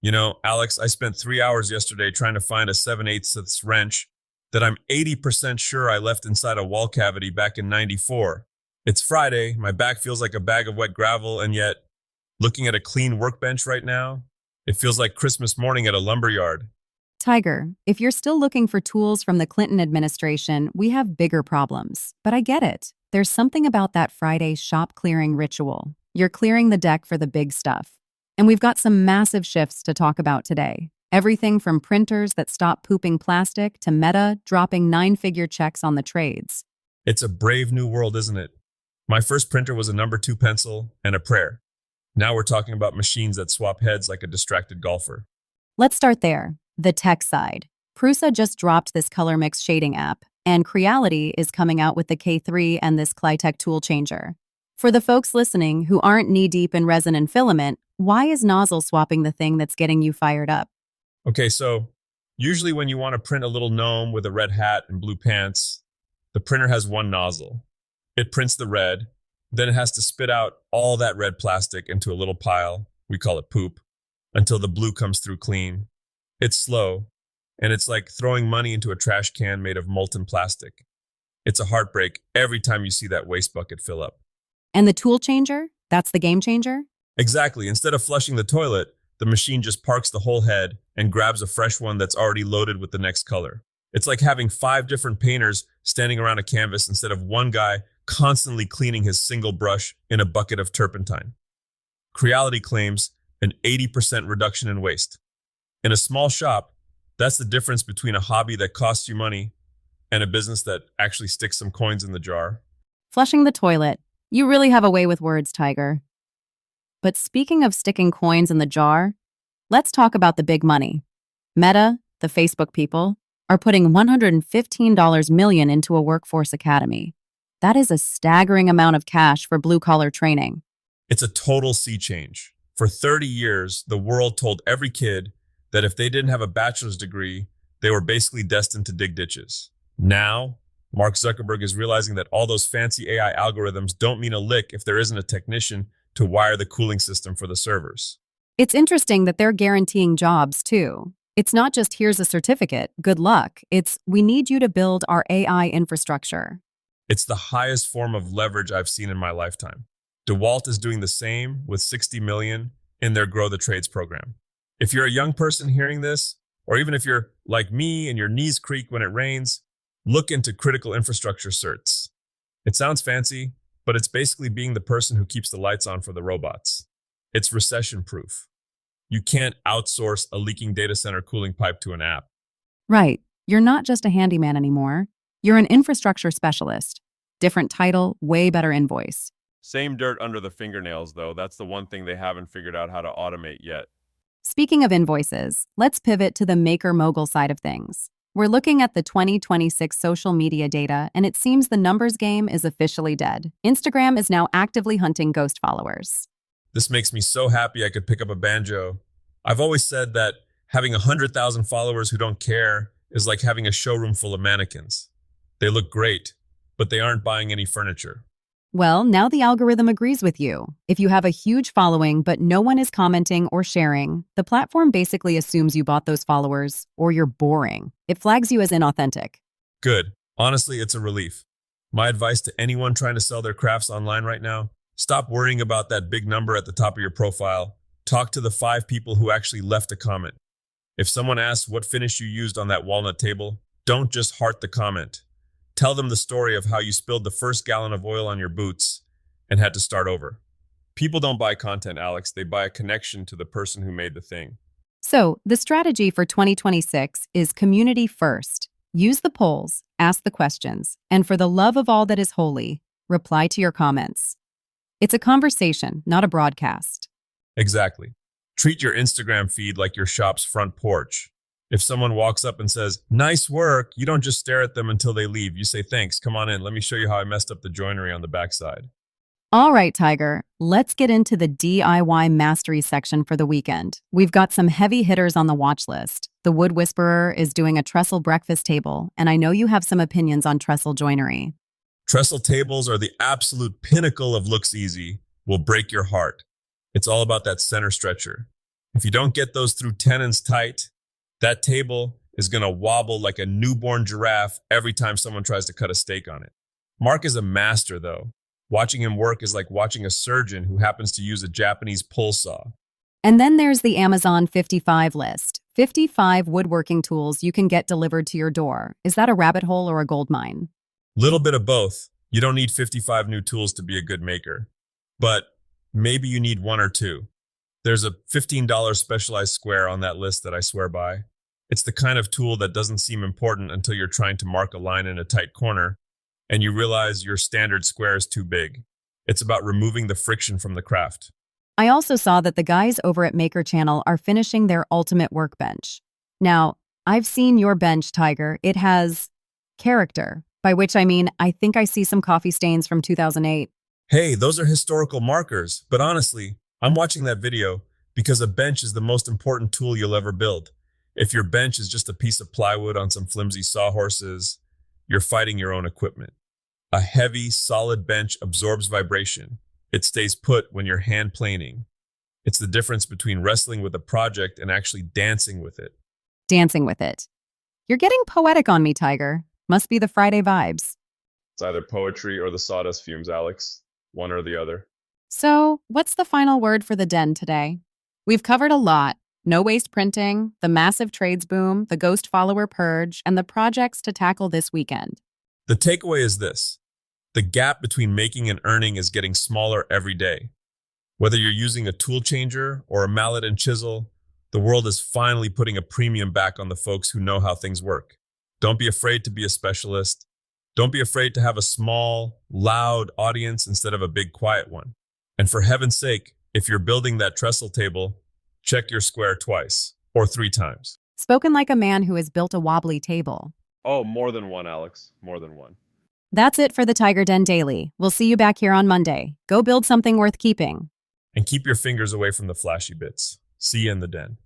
Alex, I spent 3 hours yesterday trying to find a 7/8 wrench that I'm 80% sure I left inside a wall cavity back in '94. It's Friday, my back feels like a bag of wet gravel, and yet, looking at a clean workbench right now, it feels like Christmas morning at a lumberyard. Tiger, if you're still looking for tools from the Clinton administration, we have bigger problems. But I get it. There's something about that Friday shop clearing ritual. You're clearing the deck for the big stuff. And we've got some massive shifts to talk about today. Everything from printers that stop pooping plastic to Meta dropping nine-figure checks on the trades. It's a brave new world, isn't it? My first printer was a number 2 pencil and a prayer. Now we're talking about machines that swap heads like a distracted golfer. Let's start there. The tech side. Prusa just dropped this color mix shading app, and Creality is coming out with the K3 and this Clytek tool changer. For the folks listening who aren't knee-deep in resin and filament, why is nozzle swapping the thing that's getting you fired up? Okay, so usually when you want to print a little gnome with a red hat and blue pants, the printer has one nozzle. It prints the red, then it has to spit out all that red plastic into a little pile, we call it poop, until the blue comes through clean. It's slow, and it's like throwing money into a trash can made of molten plastic. It's a heartbreak every time you see that waste bucket fill up. And the tool changer? That's the game changer? Exactly. Instead of flushing the toilet, the machine just parks the whole head and grabs a fresh one that's already loaded with the next color. It's like having 5 different painters standing around a canvas instead of one guy constantly cleaning his single brush in a bucket of turpentine. Creality claims an 80% reduction in waste. In a small shop, that's the difference between a hobby that costs you money and a business that actually sticks some coins in the jar. Flushing the toilet. You really have a way with words, Tiger. But speaking of sticking coins in the jar, let's talk about the big money. Meta, the Facebook people, are putting $115 million into a workforce academy. That is a staggering amount of cash for blue-collar training. It's a total sea change. For 30 years, the world told every kid that if they didn't have a bachelor's degree, they were basically destined to dig ditches. Now, Mark Zuckerberg is realizing that all those fancy AI algorithms don't mean a lick if there isn't a technician to wire the cooling system for the servers. It's interesting that they're guaranteeing jobs, too. It's not just here's a certificate, good luck. It's we need you to build our AI infrastructure. It's the highest form of leverage I've seen in my lifetime. DeWalt is doing the same with 60 million in their Grow the Trades program. If you're a young person hearing this, or even if you're like me and your knees creak when it rains, look into critical infrastructure certs. It sounds fancy, but it's basically being the person who keeps the lights on for the robots. It's recession-proof. You can't outsource a leaking data center cooling pipe to an app. Right. You're not just a handyman anymore. You're an infrastructure specialist. Different title, way better invoice. Same dirt under the fingernails, though. That's the one thing they haven't figured out how to automate yet. Speaking of invoices, let's pivot to the maker mogul side of things. We're looking at the 2026 social media data, and it seems the numbers game is officially dead. Instagram is now actively hunting ghost followers. This makes me so happy I could pick up a banjo. I've always said that having 100,000 followers who don't care is like having a showroom full of mannequins. They look great, but they aren't buying any furniture. Well, now the algorithm agrees with you. If you have a huge following but no one is commenting or sharing, the platform basically assumes you bought those followers or you're boring. It flags you as inauthentic. Good. Honestly, it's a relief. My advice to anyone trying to sell their crafts online right now, stop worrying about that big number at the top of your profile. Talk to the 5 people who actually left a comment. If someone asks what finish you used on that walnut table, don't just heart the comment. Tell them the story of how you spilled the first gallon of oil on your boots and had to start over. People don't buy content, Alex. They buy a connection to the person who made the thing. So, the strategy for 2026 is community first. Use the polls, ask the questions, and for the love of all that is holy, reply to your comments. It's a conversation, not a broadcast. Exactly. Treat your Instagram feed like your shop's front porch. If someone walks up and says, "Nice work," you don't just stare at them until they leave. You say, "Thanks, come on in. Let me show you how I messed up the joinery on the backside." All right, Tiger, let's get into the DIY mastery section for the weekend. We've got some heavy hitters on the watch list. The Wood Whisperer is doing a trestle breakfast table, and I know you have some opinions on trestle joinery. Trestle tables are the absolute pinnacle of looks easy, will break your heart. It's all about that center stretcher. If you don't get those through tenons tight, that table is going to wobble like a newborn giraffe every time someone tries to cut a steak on it. Mark is a master, though. Watching him work is like watching a surgeon who happens to use a Japanese pull saw. And then there's the Amazon 55 list. 55 woodworking tools you can get delivered to your door. Is that a rabbit hole or a gold mine? Little bit of both. You don't need 55 new tools to be a good maker, but maybe you need one or two. There's a $15 specialized square on that list that I swear by. It's the kind of tool that doesn't seem important until you're trying to mark a line in a tight corner and you realize your standard square is too big. It's about removing the friction from the craft. I also saw that the guys over at Maker Channel are finishing their ultimate workbench. Now, I've seen your bench, Tiger. It has character, by which I mean I think I see some coffee stains from 2008. Hey, those are historical markers, but honestly, I'm watching that video because a bench is the most important tool you'll ever build. If your bench is just a piece of plywood on some flimsy sawhorses, you're fighting your own equipment. A heavy, solid bench absorbs vibration. It stays put when you're hand planing. It's the difference between wrestling with a project and actually dancing with it. Dancing with it. You're getting poetic on me, Tiger. Must be the Friday vibes. It's either poetry or the sawdust fumes, Alex. One or the other. So, what's the final word for the den today? We've covered a lot. No waste printing, the massive trades boom, the ghost follower purge, and the projects to tackle this weekend. The takeaway is this. The gap between making and earning is getting smaller every day. Whether you're using a tool changer or a mallet and chisel, the world is finally putting a premium back on the folks who know how things work. Don't be afraid to be a specialist. Don't be afraid to have a small, loud audience instead of a big, quiet one. And for heaven's sake, if you're building that trestle table, check your square twice or 3 times. Spoken like a man who has built a wobbly table. Oh, more than one, Alex. More than one. That's it for the TigerDen Daily. We'll see you back here on Monday. Go build something worth keeping. And keep your fingers away from the flashy bits. See you in the den.